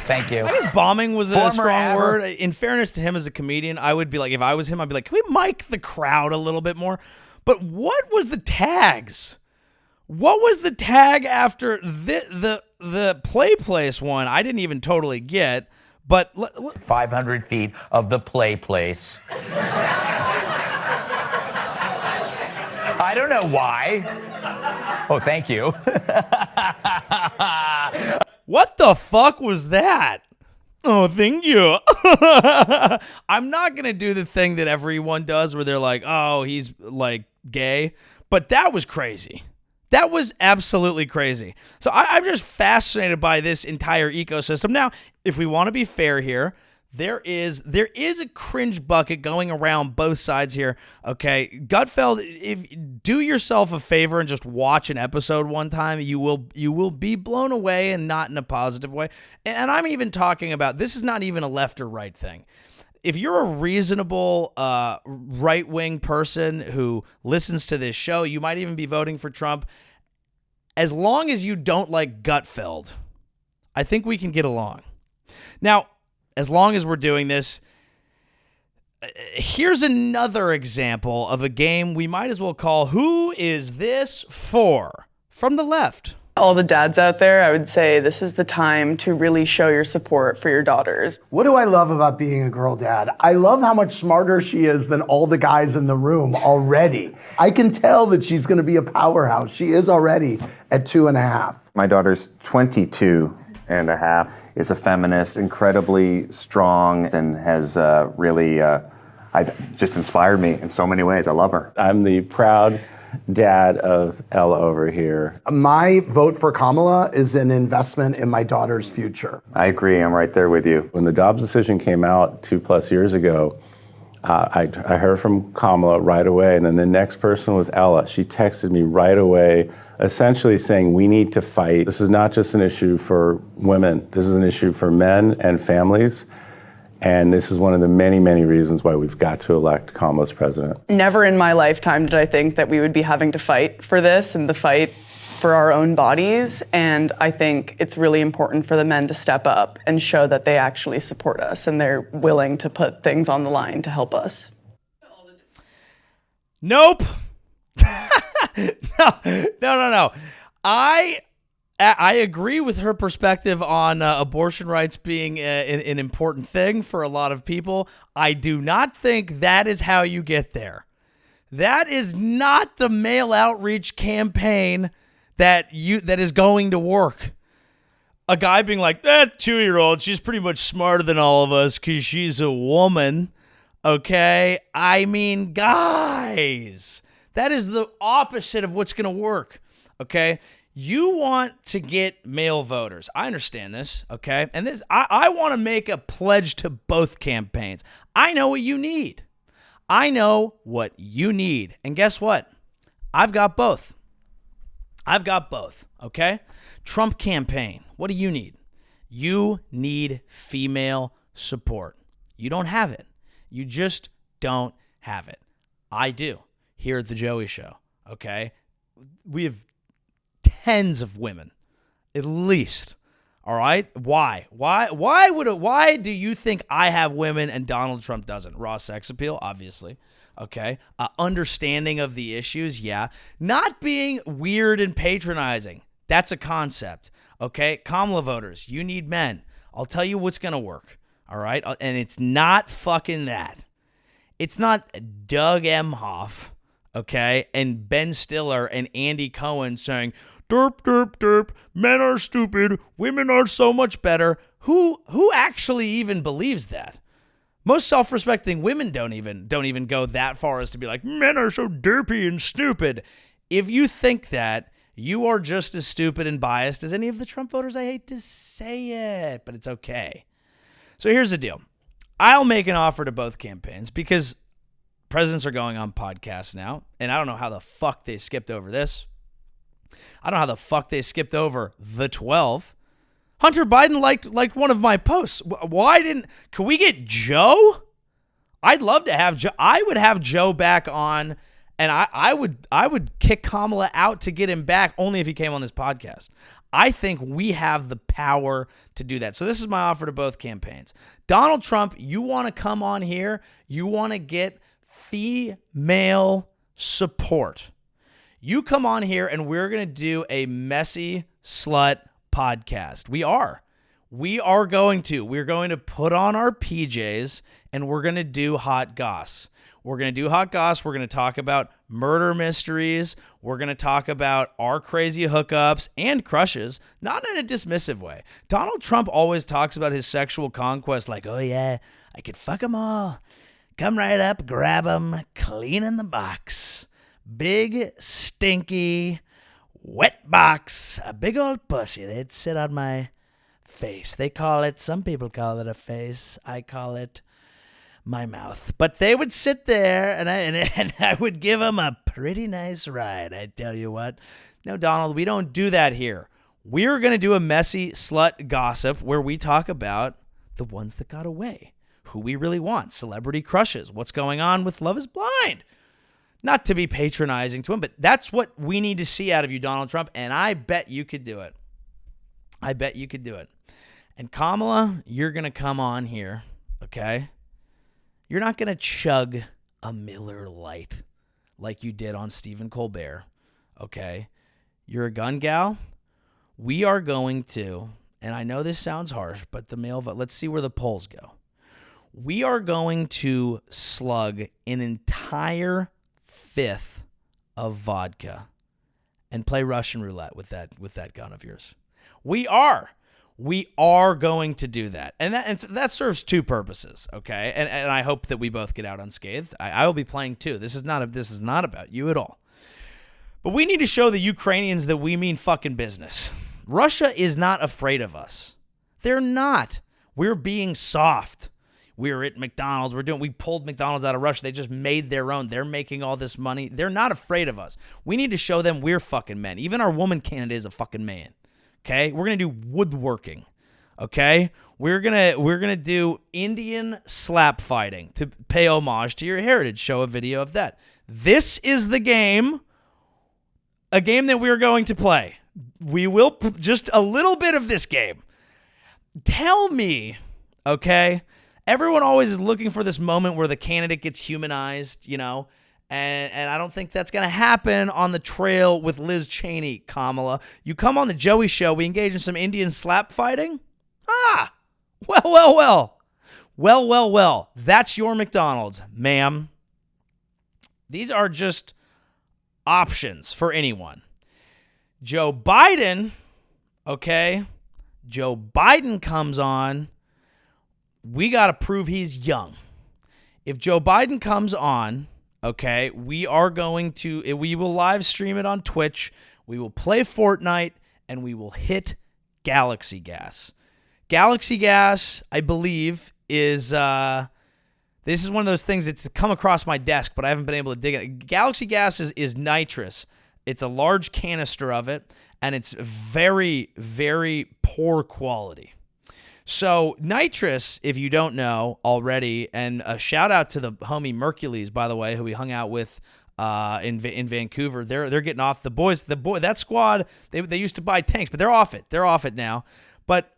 Thank you. I guess bombing was a strong word. In fairness to him as a comedian, I would be like, if I was him, I'd be like, can we mic the crowd a little bit more? But what was the tags? What was the tag after the play place one? I didn't even totally get, but 500 feet of the play place. I don't know why. Oh, thank you. What the fuck was that? Oh, thank you. I'm not going to do the thing that everyone does where they're like, oh, he's like gay. But that was crazy. That was absolutely crazy. So I'm just fascinated by this entire ecosystem. Now, if we want to be fair here, there is a cringe bucket going around both sides here. Okay, Gutfeld, do yourself a favor and just watch an episode one time. You will be blown away, and not in a positive way. And I'm even talking about, this is not even a left or right thing. If you're a reasonable right-wing person who listens to this show, you might even be voting for Trump. As long as you don't like Gutfeld, I think we can get along. Now, as long as we're doing this, here's another example of a game we might as well call Who Is This For? From the left. All the dads out there, I would say this is the time to really show your support for your daughters. What do I love about being a girl dad? I love how much smarter she is than all the guys in the room already. I can tell that she's going to be a powerhouse. She is already at 2.5. My daughter's 22 and a half. Is a feminist, incredibly strong, and has really just inspired me in so many ways. I love her. I'm the proud dad of Ella over here. My vote for Kamala is an investment in my daughter's future. I agree. I'm right there with you. When the Dobbs decision came out 2+ years ago, I heard from Kamala right away, and then the next person was Ella. She texted me right away, essentially saying, we need to fight. This is not just an issue for women. This is an issue for men and families. And this is one of the many, many reasons why we've got to elect Kamala as president. Never in my lifetime did I think that we would be having to fight for this and the fight for our own bodies. And I think it's really important for the men to step up and show that they actually support us and they're willing to put things on the line to help us. Nope. No. I agree with her perspective on abortion rights being an important thing for a lot of people. I do not think that is how you get there. That is not the male outreach campaign that is going to work. A guy being like, that 2-year-old, she's pretty much smarter than all of us because she's a woman. Okay? I mean, guys, that is the opposite of what's going to work. Okay? You want to get male voters. I understand this, okay? And this, I want to make a pledge to both campaigns. I know what you need. I know what you need. And guess what? I've got both. Okay? Trump campaign. What do you need? You need female support. You don't have it. You just don't have it. I do here at the Joey Show, okay? We have tens of women, at least. All right? Why? Why do you think I have women and Donald Trump doesn't? Raw sex appeal, obviously. Okay. Understanding of the issues, yeah. Not being weird and patronizing. That's a concept. Okay. Kamala voters, you need men. I'll tell you what's gonna work. All right. And it's not fucking that. It's not Doug Emhoff, okay, and Ben Stiller and Andy Cohen saying, derp, derp, derp, men are stupid, women are so much better. Who actually even believes that? Most self-respecting women don't even go that far as to be like, men are so derpy and stupid. If you think that, you are just as stupid and biased as any of the Trump voters. I hate to say it, but it's okay. So here's the deal. I'll make an offer to both campaigns because presidents are going on podcasts now, and I don't know how the fuck they skipped over this. I don't know how the fuck they skipped over the 12. Hunter Biden liked one of my posts. Can we get Joe? I'd love to have Joe. I would have Joe back on, and I would kick Kamala out to get him back only if he came on this podcast. I think we have the power to do that. So this is my offer to both campaigns. Donald Trump, you want to come on here? You want to get female support? You come on here and we're going to do a messy slut podcast. We're going to put on our PJs and we're going to do hot goss. We're going to talk about murder mysteries. We're going to talk about our crazy hookups and crushes, not in a dismissive way. Donald Trump always talks about his sexual conquest like, oh yeah, I could fuck them all. Come right up, grab them, clean in the box. Big, stinky, wet box. A big old pussy. They'd sit on my face. Some people call it a face. I call it my mouth. But they would sit there, and I would give them a pretty nice ride. I tell you what. No, Donald, we don't do that here. We're going to do a messy slut gossip where we talk about the ones that got away, who we really want, celebrity crushes, what's going on with Love is Blind. Not to be patronizing to him, but that's what we need to see out of you, Donald Trump, and I bet you could do it. And Kamala, you're going to come on here, okay? You're not going to chug a Miller Lite like you did on Stephen Colbert, okay? You're a gun gal. We are going to, and I know this sounds harsh, but the male vote, let's see where the polls go. We are going to slug an entire fifth of vodka and play Russian roulette with that gun of yours. We are going to do that. And that serves two purposes, okay? And I hope that we both get out unscathed. I will be playing too. This is not about you at all. But we need to show the Ukrainians that we mean fucking business. Russia is not afraid of us. They're not. We're being soft. We're at McDonald's. We pulled McDonald's out of Russia. They just made their own. They're making all this money. They're not afraid of us. We need to show them we're fucking men. Even our woman candidate is a fucking man. Okay? We're going to do woodworking. Okay? We're gonna do Indian slap fighting to pay homage to your heritage. Show a video of that. This is the game. A game that we're going to play. We will just a little bit of this game. Tell me, okay? Everyone always is looking for this moment where the candidate gets humanized, you know, and I don't think that's going to happen on the trail with Liz Cheney, Kamala. You come on the Joey Show, we engage in some Indian slap fighting? Well. That's your McDonald's, ma'am. These are just options for anyone. Joe Biden, okay? Joe Biden comes on. We got to prove he's young. If Joe Biden comes on, okay, we will live stream it on Twitch. We will play Fortnite, and we will hit Galaxy Gas. Galaxy Gas, I believe, is this is one of those things that's come across my desk, but I haven't been able to dig it. Galaxy Gas is nitrous. It's a large canister of it, and it's very, very poor quality. So nitrous, if you don't know already, and a shout out to the homie Mercules, by the way, who we hung out with in Vancouver. They're getting off that squad. They used to buy tanks, but they're off it. They're off it now. But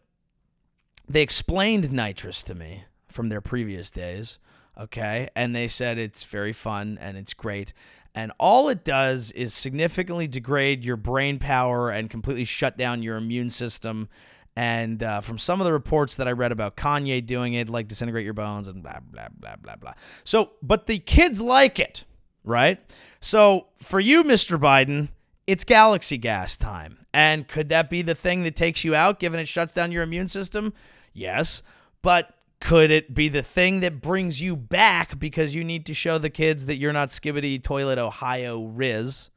they explained nitrous to me from their previous days. Okay, and they said it's very fun and it's great. And all it does is significantly degrade your brain power and completely shut down your immune system. And from some of the reports that I read about Kanye doing it, like disintegrate your bones and blah, blah, blah, blah, blah. So, but the kids like it, right? So for you, Mr. Biden, it's Galaxy Gas time. And could that be the thing that takes you out, given it shuts down your immune system? Yes. But could it be the thing that brings you back because you need to show the kids that you're not Skibbity Toilet Ohio Riz?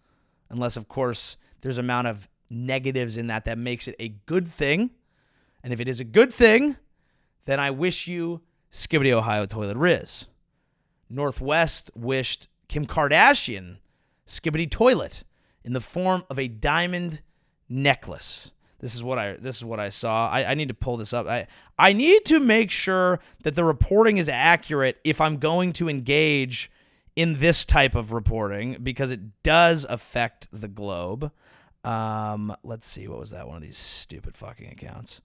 Unless, of course, there's an amount of negatives in that makes it a good thing. And if it is a good thing, then I wish you Skibbity Ohio Toilet Riz. Northwest wished Kim Kardashian Skibbity Toilet in the form of a diamond necklace. This is what I saw. I need to pull this up. I need to make sure that the reporting is accurate if I'm going to engage in this type of reporting, because it does affect the globe. Let's see. What was that? One of these stupid fucking accounts.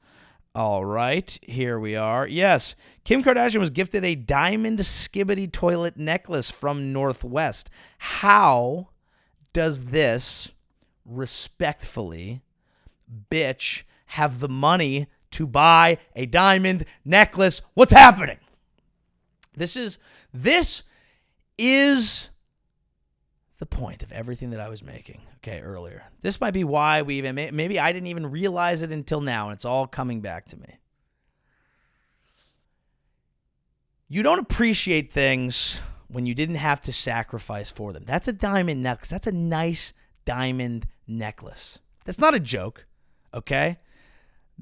All right, here we are. Yes, Kim Kardashian was gifted a diamond Skibbity toilet necklace from Northwest. How does this respectfully bitch have the money to buy a diamond necklace? What's happening? This is the point of everything that I was making, earlier. This might be why we even maybe I didn't even realize it until now, and it's all coming back to me. You don't appreciate things when you didn't have to sacrifice for them. That's a diamond necklace. That's a nice diamond necklace. That's not a joke, okay?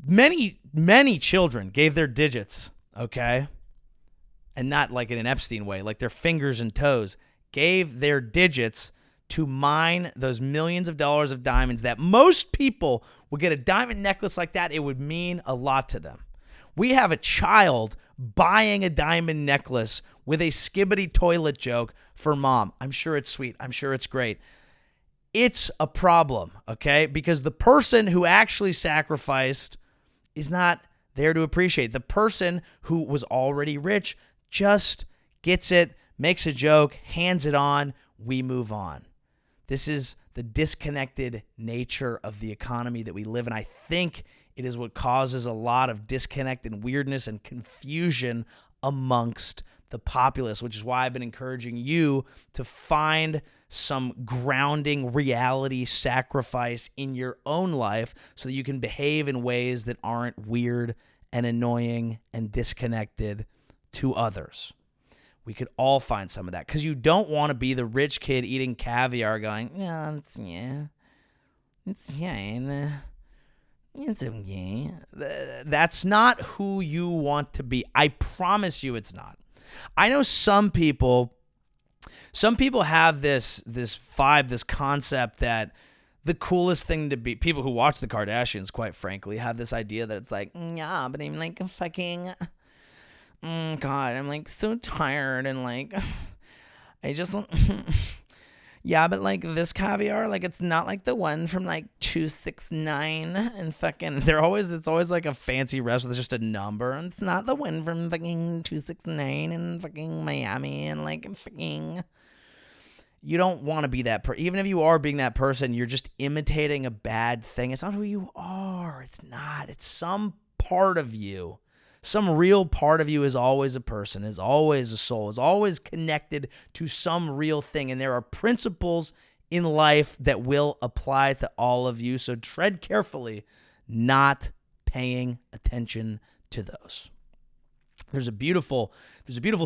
Many children gave their digits, okay? And not like in an Epstein way, like their fingers and toes, gave their digits to mine those millions of dollars of diamonds that most people would get a diamond necklace like that. It would mean a lot to them. We have a child buying a diamond necklace with a Skibbity toilet joke for mom. I'm sure it's sweet. I'm sure it's great. It's a problem, okay? Because the person who actually sacrificed is not there to appreciate. The person who was already rich just gets it, makes a joke, hands it on, we move on. This is the disconnected nature of the economy that we live in. I think it is what causes a lot of disconnect and weirdness and confusion amongst the populace, which is why I've been encouraging you to find some grounding reality sacrifice in your own life so that you can behave in ways that aren't weird and annoying and disconnected to others. We could all find some of that, because you don't want to be the rich kid eating caviar going, it's fine. It's okay. That's not who you want to be. I promise you it's not. I know some people have this vibe, this concept that the coolest thing to be, people who watch the Kardashians, quite frankly, have this idea that it's like, yeah, but I'm like a fucking... God, I'm like so tired and like I just yeah, but like this caviar, like it's not like the one from like 269 and fucking it's always like a fancy restaurant that's just a number, and it's not the one from fucking 269 in fucking Miami, and like fucking you don't want to be that person. Even if you are being that person, you're just imitating a bad thing. It's not who you are. It's not. It's some part of you. Some real part of you is always a person, is always a soul, is always connected to some real thing. And there are principles in life that will apply to all of you. So tread carefully, not paying attention to those. There's a beautiful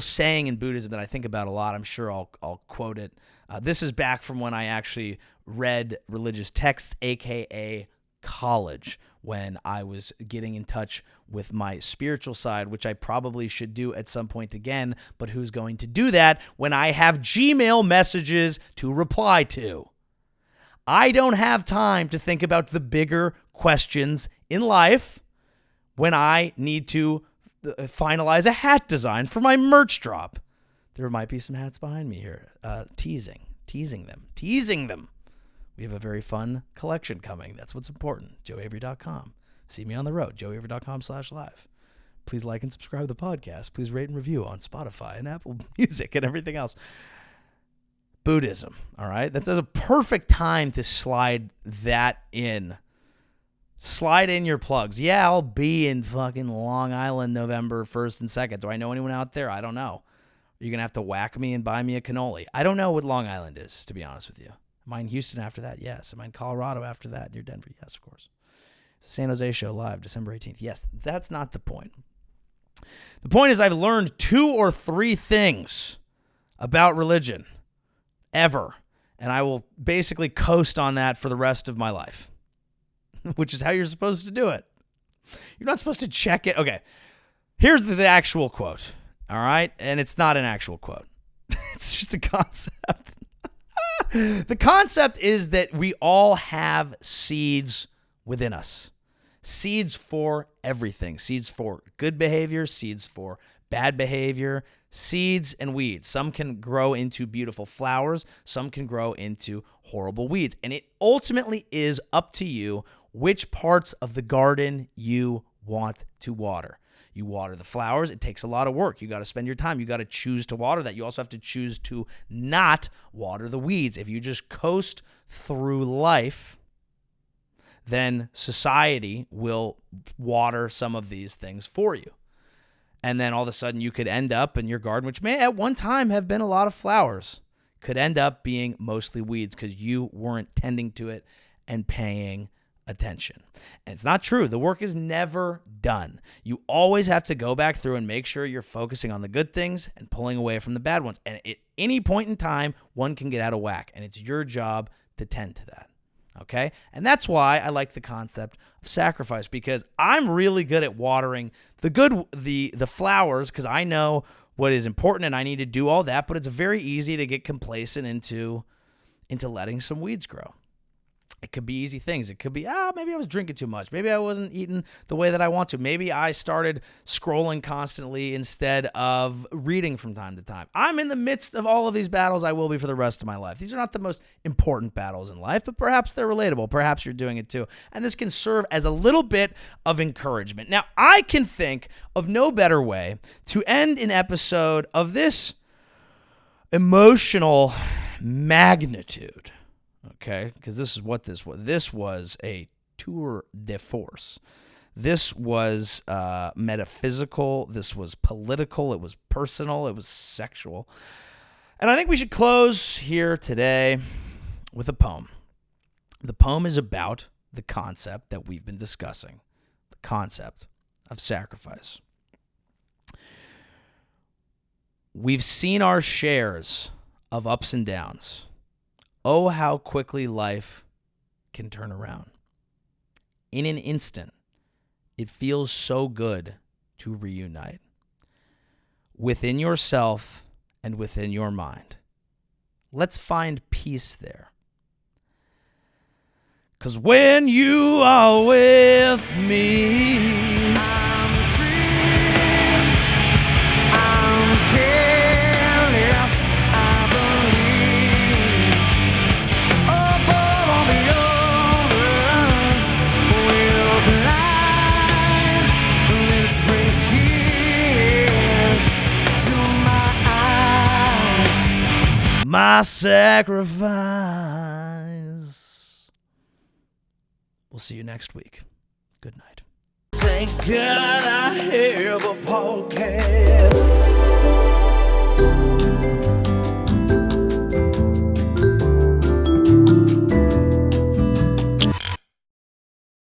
saying in Buddhism that I think about a lot. I'm sure I'll quote it. This is back from when I actually read religious texts, aka college, when I was getting in touch with my spiritual side, which I probably should do at some point again, but who's going to do that when I have Gmail messages to reply to? I don't have time to think about the bigger questions in life when I need to finalize a hat design for my merch drop. There might be some hats behind me here, teasing them. We have a very fun collection coming. That's what's important. JoeyAvery.com. See me on the road, JoeyAvery.com/live. Please like and subscribe to the podcast. Please rate and review on Spotify and Apple Music and everything else. Buddhism, all right? That's a perfect time to slide that in. Slide in your plugs. Yeah, I'll be in fucking Long Island November 1st and 2nd. Do I know anyone out there? I don't know. You're going to have to whack me and buy me a cannoli. I don't know what Long Island is, to be honest with you. Am I in Houston after that? Yes. Am I in Colorado after that? Near Denver? Yes, of course. It's the San Jose show live, December 18th. Yes, that's not the point. The point is I've learned 2 or 3 things about religion ever, and I will basically coast on that for the rest of my life, which is how you're supposed to do it. You're not supposed to check it. Okay, here's the actual quote, all right? And it's not an actual quote. It's just a concept. The concept is that we all have seeds within us. Seeds for everything. Seeds for good behavior, seeds for bad behavior, seeds and weeds. Some can grow into beautiful flowers. Some can grow into horrible weeds. And it ultimately is up to you which parts of the garden you want to water. You water the flowers. It takes a lot of work. You got to spend your time. You got to choose to water that. You also have to choose to not water the weeds. If you just coast through life, then society will water some of these things for you. And then all of a sudden you could end up in your garden, which may at one time have been a lot of flowers, could end up being mostly weeds because you weren't tending to it and paying attention. And it's not true. The work is never done. You always have to go back through and make sure you're focusing on the good things and pulling away from the bad ones. And at any point in time, one can get out of whack, and it's your job to tend to that. Okay? And that's why I like the concept of sacrifice, because I'm really good at watering the flowers, because I know what is important and I need to do all that, but it's very easy to get complacent into letting some weeds grow. It could be easy things. It could be, maybe I was drinking too much. Maybe I wasn't eating the way that I want to. Maybe I started scrolling constantly instead of reading from time to time. I'm in the midst of all of these battles. I will be for the rest of my life. These are not the most important battles in life, but perhaps they're relatable. Perhaps you're doing it too. And this can serve as a little bit of encouragement. Now, I can think of no better way to end an episode of this emotional magnitude. Okay, because this is what this was. This was a tour de force. This was metaphysical. This was political. It was personal. It was sexual. And I think we should close here today with a poem. The poem is about the concept that we've been discussing, the concept of sacrifice. We've seen our shares of ups and downs. Oh, how quickly life can turn around. In an instant, it feels so good to reunite within yourself and within your mind. Let's find peace there. 'Cause when you are with me, I'm free, I'm careless, I believe. Above all the others will fly. This brings tears to my eyes. My sacrifice. We'll see you next week. Good night. Thank God